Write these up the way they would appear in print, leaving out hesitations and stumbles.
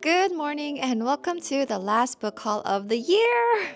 Good morning and welcome to the last book haul of the year!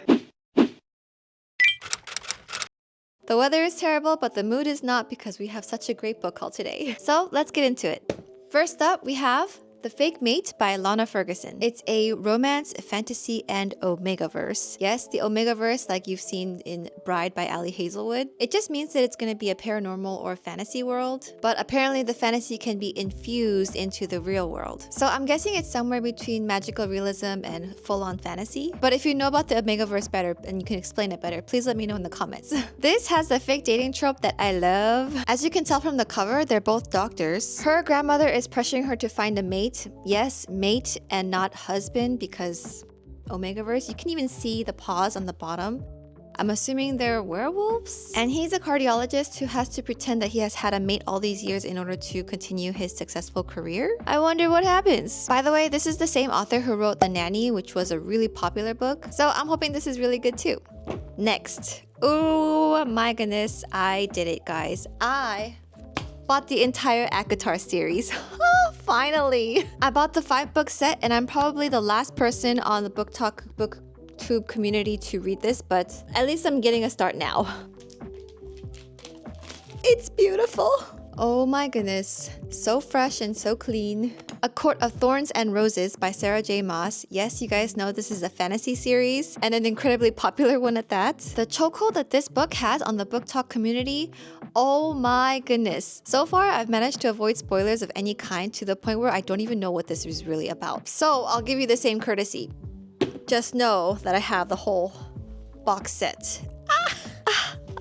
The weather is terrible, but the mood is not because we have such a great book haul today. So let's get into it. First up, we have The Fake Mate by Lana Ferguson. It's a romance, fantasy, and Omegaverse. Yes, the Omegaverse like you've seen in Bride by Ali Hazelwood. It just means that it's going to be a paranormal or fantasy world, but apparently the fantasy can be infused into the real world. So I'm guessing it's somewhere between magical realism and full-on fantasy. But if you know about the Omegaverse better and you can explain it better, please let me know in the comments. This has the fake dating trope that I love. As you can tell from the cover, they're both doctors. Her grandmother is pressuring her to find a mate. Yes, mate and not husband, because Omegaverse. You can even see the paws on the bottom. I'm assuming they're werewolves? And he's a cardiologist who has to pretend that he has had a mate all these years in order to continue his successful career. I wonder what happens. By the way, this is the same author who wrote The Nanny, which was a really popular book. So I'm hoping this is really good too. Next. Oh my goodness, I did it, guys. I bought the entire ACOTAR series. Finally! I bought the 5-book set and I'm probably the last person on the BookTube community to read this, but at least I'm getting a start now. It's beautiful! Oh my goodness. So fresh and so clean. A Court of Thorns and Roses by Sarah J. Maas. Yes, you guys know this is a fantasy series and an incredibly popular one at that. The chokehold that this book has on the BookTok community, oh my goodness. So far, I've managed to avoid spoilers of any kind to the point where I don't even know what this is really about. So I'll give you the same courtesy. Just know that I have the whole box set.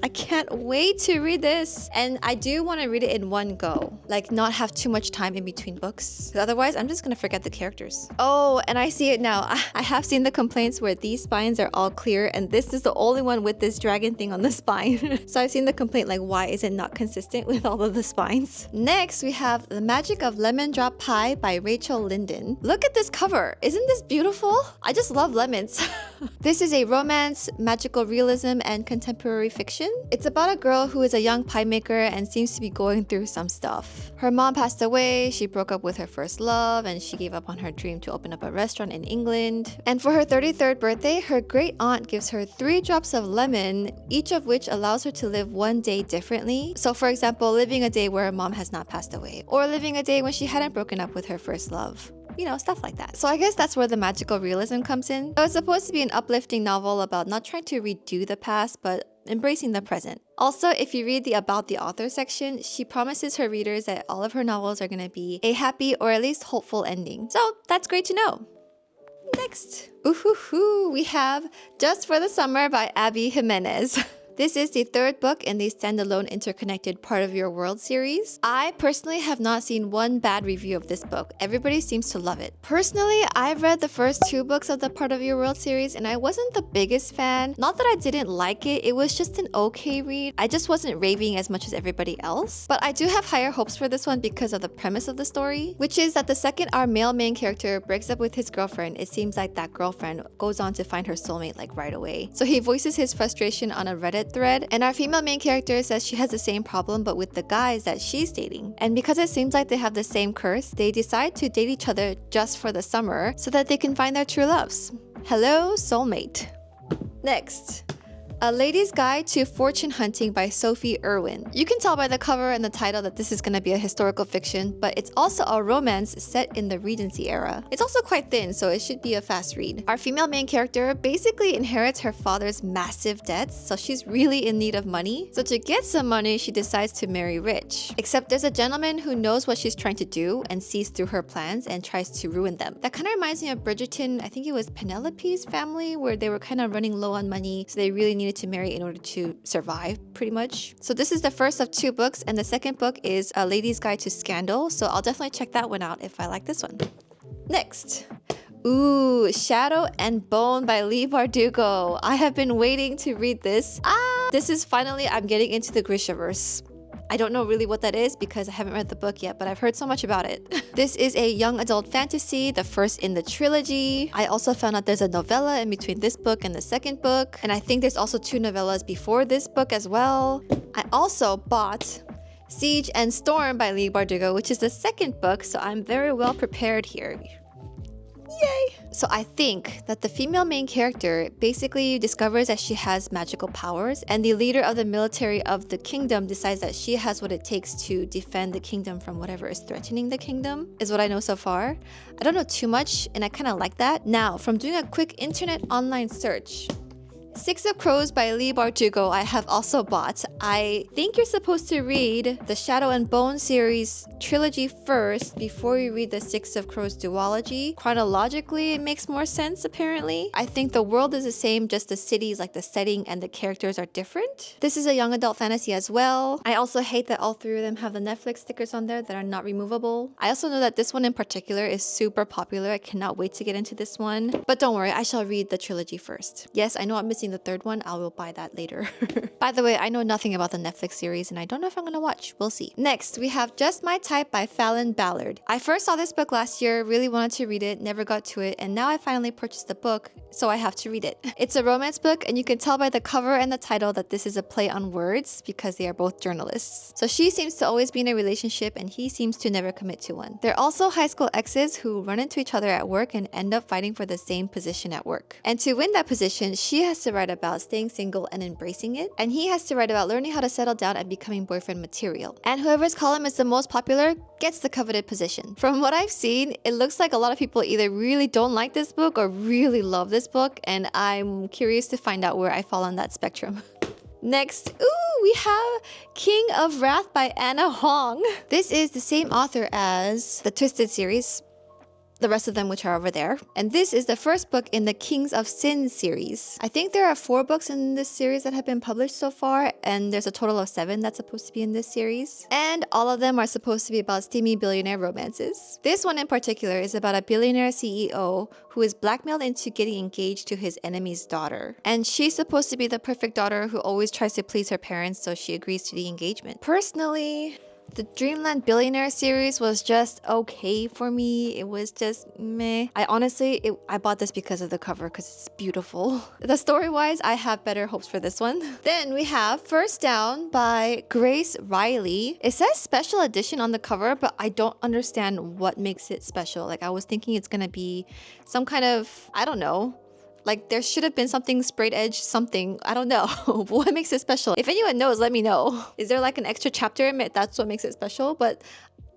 I can't wait to read this. And I do want to read it in one go. Like, not have too much time in between books. Otherwise, I'm just going to forget the characters. Oh, and I see it now. I have seen the complaints where these spines are all clear and this is the only one with this dragon thing on the spine. So I've seen the complaint like, why is it not consistent with all of the spines? Next, we have The Magic of Lemon Drop Pie by Rachel Linden. Look at this cover. Isn't this beautiful? I just love lemons. This is a romance, magical realism, and contemporary fiction. It's about a girl who is a young pie maker and seems to be going through some stuff. Her mom passed away, she broke up with her first love, and she gave up on her dream to open up a restaurant in England. And for her 33rd birthday, her great aunt gives her 3 drops of lemon, each of which allows her to live one day differently. So for example, living a day where her mom has not passed away, or living a day when she hadn't broken up with her first love. You know, stuff like that. So I guess that's where the magical realism comes in. So it's supposed to be an uplifting novel about not trying to redo the past, but embracing the present. Also, if you read the About the Author section, she promises her readers that all of her novels are going to be a happy or at least hopeful ending. So that's great to know. Next. We have Just for the Summer by Abby Jimenez. This is the 3rd book in the standalone interconnected Part of Your World series. I personally have not seen one bad review of this book. Everybody seems to love it. Personally, I've read the first 2 books of the Part of Your World series and I wasn't the biggest fan. Not that I didn't like it, it was just an okay read. I just wasn't raving as much as everybody else. But I do have higher hopes for this one because of the premise of the story, which is that the second our male main character breaks up with his girlfriend, it seems like that girlfriend goes on to find her soulmate like right away. So he voices his frustration on a Reddit thread, and our female main character says she has the same problem but with the guys that she's dating. And because it seems like they have the same curse, they decide to date each other just for the summer so that they can find their true loves. Hello, soulmate. Next. A Lady's Guide to Fortune Hunting by Sophie Irwin. You can tell by the cover and the title that this is going to be a historical fiction, but it's also a romance set in the Regency era. It's also quite thin, so it should be a fast read. Our female main character basically inherits her father's massive debts, so she's really in need of money. So to get some money, she decides to marry rich. Except there's a gentleman who knows what she's trying to do and sees through her plans and tries to ruin them. That kind of reminds me of Bridgerton, I think it was Penelope's family, where they were kind of running low on money, so they really needed to marry in order to survive, pretty much. So this is the first of 2 books, and the second book is A Lady's Guide to Scandal, so I'll definitely check that one out if I like this one. Next. Ooh, Shadow and Bone by Leigh Bardugo. I have been waiting to read this. This is finally, I'm getting into the Grishaverse. I don't know really what that is because I haven't read the book yet, but I've heard so much about it. This is a young adult fantasy, the first in the trilogy. I also found out there's a novella in between this book and the second book, and I think there's also 2 novellas before this book as well. I also bought Siege and Storm by Leigh Bardugo, which is the second book, so I'm very well prepared here. so I think that the female main character basically discovers that she has magical powers, and the leader of the military of the kingdom decides that she has what it takes to defend the kingdom from whatever is threatening the kingdom, is what I know so far. I don't know too much, and I kind of like that. Now, from doing a quick internet online search, Six of Crows by Leigh Bardugo I have also bought. I think you're supposed to read the Shadow and Bone series trilogy first before you read the Six of Crows duology. Chronologically, it makes more sense apparently. I think the world is the same, just the cities, like the setting and the characters are different. This is a young adult fantasy as well. I also hate that all three of them have the Netflix stickers on there that are not removable. I also know that this one in particular is super popular. I cannot wait to get into this one. But don't worry, I shall read the trilogy first. Yes, I know I'm missing the third one. I will buy that later. By the way, I know nothing about the Netflix series and I don't know if I'm gonna watch. We'll see. Next, we have Just My Type by Fallon Ballard. I first saw this book last year, really wanted to read it, never got to it, and now I finally purchased the book, so I have to read it. It's a romance book, and you can tell by the cover and the title that this is a play on words because they are both journalists. So she seems to always be in a relationship and he seems to never commit to one. They're also high school exes who run into each other at work and end up fighting for the same position at work. And to win that position, she has to write about staying single and embracing it, and he has to write about learning how to settle down and becoming boyfriend material. And whoever's column is the most popular gets the coveted position. From what I've seen, it looks like a lot of people either really don't like this book or really love this book, and I'm curious to find out where I fall on that spectrum. Next, we have King of Wrath by Anna Hong. This is the same author as the Twisted series, the rest of them which are over there. And this is the first book in the Kings of Sin series. I think there are 4 books in this series that have been published so far, and there's a total of 7 that's supposed to be in this series. And all of them are supposed to be about steamy billionaire romances. This one in particular is about a billionaire CEO who is blackmailed into getting engaged to his enemy's daughter. And she's supposed to be the perfect daughter who always tries to please her parents, so she agrees to the engagement. Personally, the Dreamland Billionaire series was just okay for me. It was just meh. I bought this because of the cover, because it's beautiful. The story-wise, I have better hopes for this one. Then we have First Down by Grace Riley. It says special edition on the cover, but I don't understand what makes it special. Like, I was thinking it's gonna be some kind of, I don't know, like there should have been something sprayed edge, something. I don't know. What makes it special? If anyone knows, let me know. Is there like an extra chapter in it? That's what makes it special. But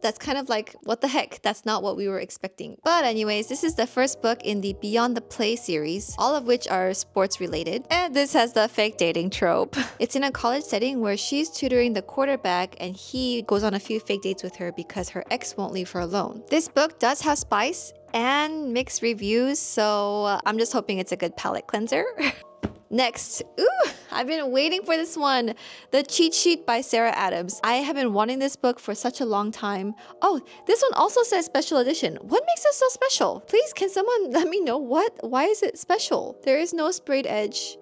that's kind of like, what the heck? That's not what we were expecting. But anyways, this is the first book in the Beyond the Play series, all of which are sports related. And this has the fake dating trope. It's in a college setting where she's tutoring the quarterback and he goes on a few fake dates with her because her ex won't leave her alone. This book does have spice and mixed reviews, so I'm just hoping it's a good palate cleanser. Next, I've been waiting for this one. The Cheat Sheet by Sarah Adams. I have been wanting this book for such a long time. Oh, this one also says special edition. What makes it so special? Please, can someone let me know why is it special? There is no sprayed edge.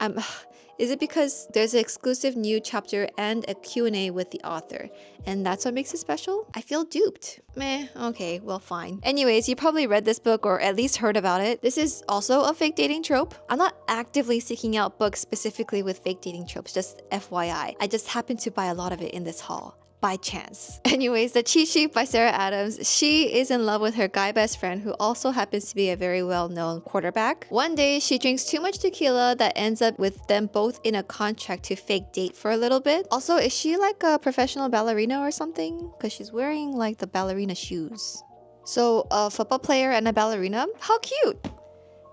Is it because there's an exclusive new chapter and a Q&A with the author? And that's what makes it special? I feel duped. Meh, okay, well fine. Anyways, you probably read this book or at least heard about it. This is also a fake dating trope. I'm not actively seeking out books specifically with fake dating tropes, just FYI. I just happen to buy a lot of it in this haul. By chance. Anyways, The Cheat Sheet by Sarah Adams. She is in love with her guy best friend who also happens to be a very well-known quarterback. One day, she drinks too much tequila that ends up with them both in a contract to fake date for a little bit. Also, is she like a professional ballerina or something? Because she's wearing like the ballerina shoes. So, a football player and a ballerina? How cute!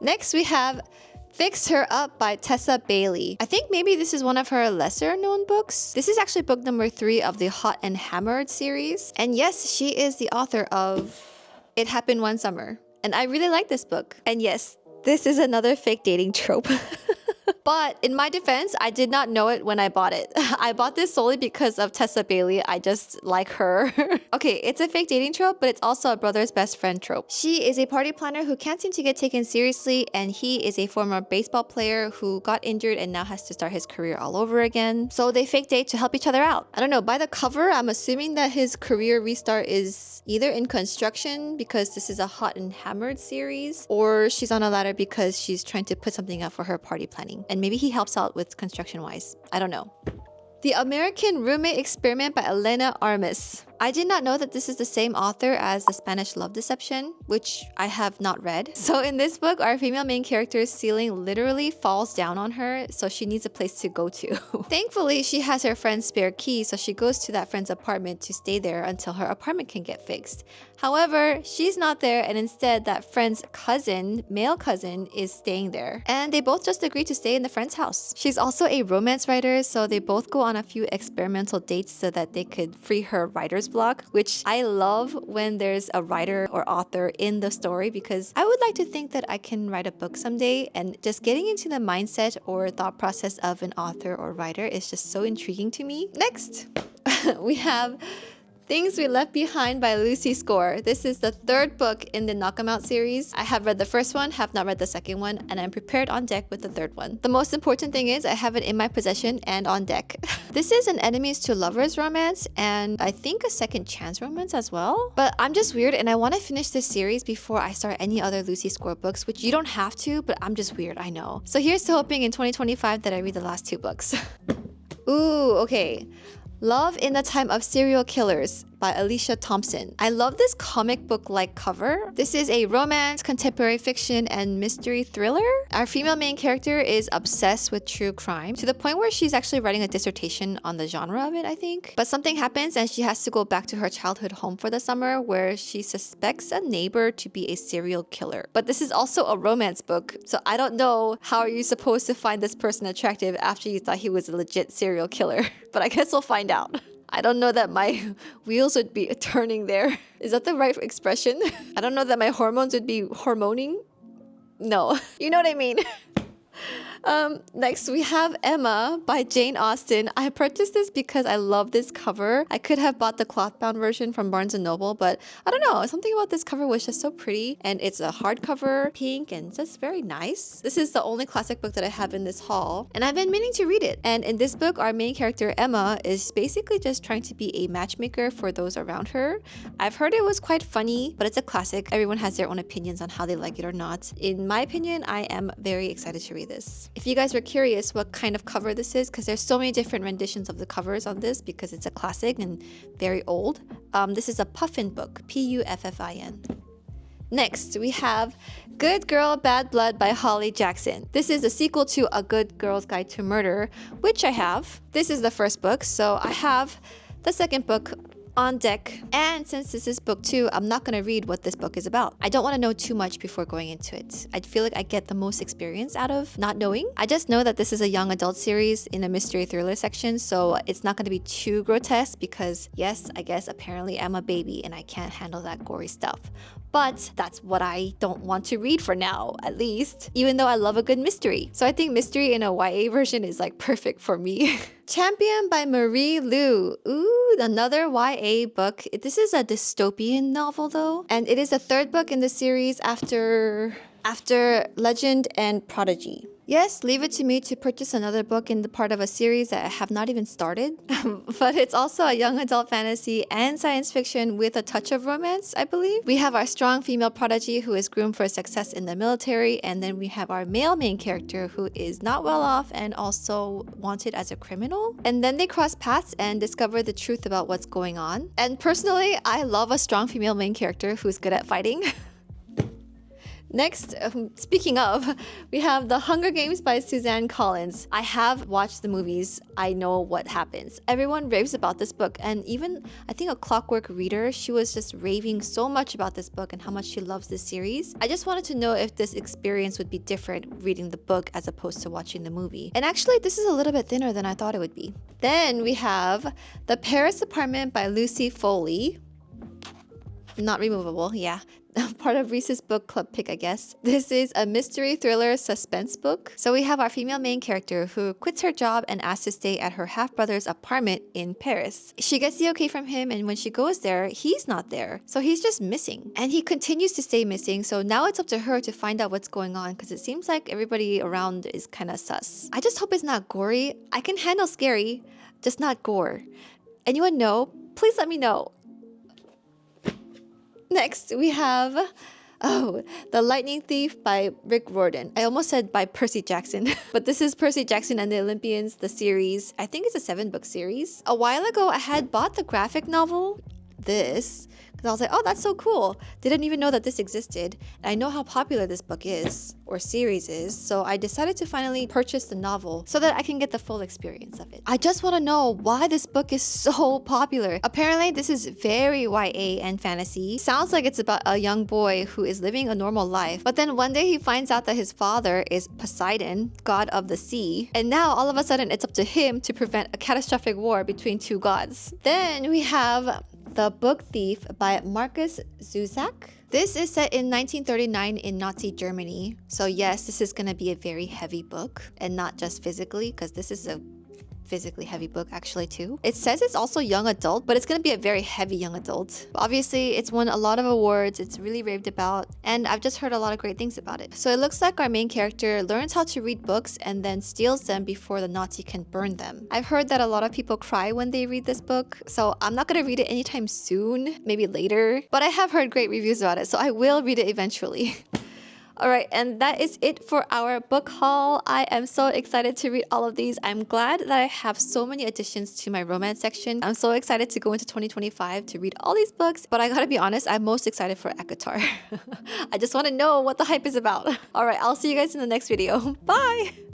Next, we have Fix Her Up by Tessa Bailey. I think maybe this is one of her lesser known books. This is actually book number 3 of the Hot and Hammered series. And yes, she is the author of It Happened One Summer. And I really like this book. And yes, this is another fake dating trope. But in my defense, I did not know it when I bought it. I bought this solely because of Tessa Bailey. I just like her. Okay, it's a fake dating trope, but it's also a brother's best friend trope. She is a party planner who can't seem to get taken seriously, and he is a former baseball player who got injured and now has to start his career all over again. So they fake date to help each other out. I don't know, by the cover, I'm assuming that his career restart is either in construction because this is a Hot and Hammered series, or she's on a ladder because she's trying to put something up for her party planning. And maybe he helps out with construction-wise. I don't know. The American Roommate Experiment by Elena Armis. I did not know that this is the same author as The Spanish Love Deception, which I have not read. So in this book, our female main character's ceiling literally falls down on her, so she needs a place to go to. Thankfully, she has her friend's spare key, so she goes to that friend's apartment to stay there until her apartment can get fixed. However, she's not there, and instead that friend's cousin, male cousin, is staying there. And they both just agree to stay in the friend's house. She's also a romance writer, so they both go on a few experimental dates so that they could free her writer's block, which I love when there's a writer or author in the story, because I would like to think that I can write a book someday, and just getting into the mindset or thought process of an author or writer is just so intriguing to me. Next, we have Things We Left Behind by Lucy Score. This is the third book in the Knock 'em Out series. I have read the first one, have not read the second one, and I'm prepared on deck with the third one. The most important thing is I have it in my possession and on deck. This is an enemies to lovers romance, and I think a second chance romance as well. But I'm just weird, and I want to finish this series before I start any other Lucy Score books, which you don't have to, but I'm just weird, I know. So here's to hoping in 2025 that I read the last two books. Ooh, okay. Love in the Time of Serial Killers by Alicia Thompson. I love this comic book-like cover. This is a romance, contemporary fiction, and mystery thriller. Our female main character is obsessed with true crime to the point where she's actually writing a dissertation on the genre of it, I think. But something happens and she has to go back to her childhood home for the summer, where she suspects a neighbor to be a serial killer. But this is also a romance book, so I don't know how are you supposed to find this person attractive after you thought he was a legit serial killer. But I guess we'll find out. I don't know that my wheels would be turning there. Is that the right expression? I don't know that my hormones would be hormoning. No, you know what I mean. Next we have Emma by Jane Austen. I purchased this because I love this cover. I could have bought the cloth-bound version from Barnes & Noble, but I don't know, something about this cover was just so pretty, and it's a hardcover, pink, and just very nice. This is the only classic book that I have in this haul, and I've been meaning to read it. And in this book, our main character Emma is basically just trying to be a matchmaker for those around her. I've heard it was quite funny, but it's a classic. Everyone has their own opinions on how they like it or not. In my opinion, I am very excited to read this. If you guys were curious what kind of cover this is, because there's so many different renditions of the covers on this because it's a classic and very old, this is a puffin book, Puffin. Next, we have Good Girl, Bad Blood by Holly Jackson. This is a sequel to A Good Girl's Guide to Murder, which I have. This is the first book, so I have the second book on deck. And since this is book 2, I'm not going to read what this book is about. I don't want to know too much before going into it. I feel like I get the most experience out of not knowing. I just know that this is a young adult series in a mystery thriller section, so it's not going to be too grotesque because, yes, I guess apparently I'm a baby and I can't handle that gory stuff. But that's what I don't want to read for now, at least, even though I love a good mystery. So I think mystery in a YA version is like perfect for me. Champion by Marie Lu. Ooh, another YA book. This is a dystopian novel though, and it is the third book in the series after Legend and Prodigy. Yes, leave it to me to purchase another book in the part of a series that I have not even started. But it's also a young adult fantasy and science fiction with a touch of romance, I believe. We have our strong female prodigy who is groomed for success in the military, and then we have our male main character who is not well off and also wanted as a criminal. And then they cross paths and discover the truth about what's going on. And personally, I love a strong female main character who's good at fighting. Next, speaking of, we have The Hunger Games by Suzanne Collins. I have watched the movies. I know what happens. Everyone raves about this book, and even I think a Clockwork reader, she was just raving so much about this book and how much she loves this series. I just wanted to know if this experience would be different reading the book as opposed to watching the movie. And actually, this is a little bit thinner than I thought it would be. Then we have The Paris Apartment by Lucy Foley. Not removable, yeah. Part of Reese's book club pick, I guess. This is a mystery thriller suspense book. So we have our female main character who quits her job and asks to stay at her half-brother's apartment in Paris. She gets the okay from him, and when she goes there, he's not there. So he's just missing. And he continues to stay missing, so now it's up to her to find out what's going on because it seems like everybody around is kind of sus. I just hope it's not gory. I can handle scary, just not gore. Anyone know? Please let me know. Next, we have, The Lightning Thief by Rick Riordan. I almost said by Percy Jackson, but this is Percy Jackson and the Olympians, the series. I think it's a 7-book series. A while ago, I had bought the graphic novel. this because I was like, oh, that's so cool. Didn't even know that this existed. And I know how popular this book is, or series is, so I decided to finally purchase the novel so that I can get the full experience of it. I just want to know why this book is so popular. Apparently, this is very YA and fantasy. Sounds like it's about a young boy who is living a normal life, but then one day he finds out that his father is Poseidon, god of the sea, and now all of a sudden it's up to him to prevent a catastrophic war between two gods. Then we have The Book Thief by Marcus Zusak. This is set in 1939 in Nazi Germany. So yes, this is going to be a very heavy book, and not just physically, because this is a physically heavy book actually too. It says it's also young adult, but it's gonna be a very heavy young adult. Obviously, it's won a lot of awards, it's really raved about, and I've just heard a lot of great things about it. So it looks like our main character learns how to read books and then steals them before the Nazi can burn them. I've heard that a lot of people cry when they read this book, so I'm not gonna read it anytime soon, maybe later, but I have heard great reviews about it, so I will read it eventually. Alright, and that is it for our book haul. I am so excited to read all of these. I'm glad that I have so many additions to my romance section. I'm so excited to go into 2025 to read all these books, but I gotta be honest, I'm most excited for ACOTAR. I just want to know what the hype is about. Alright, I'll see you guys in the next video. Bye!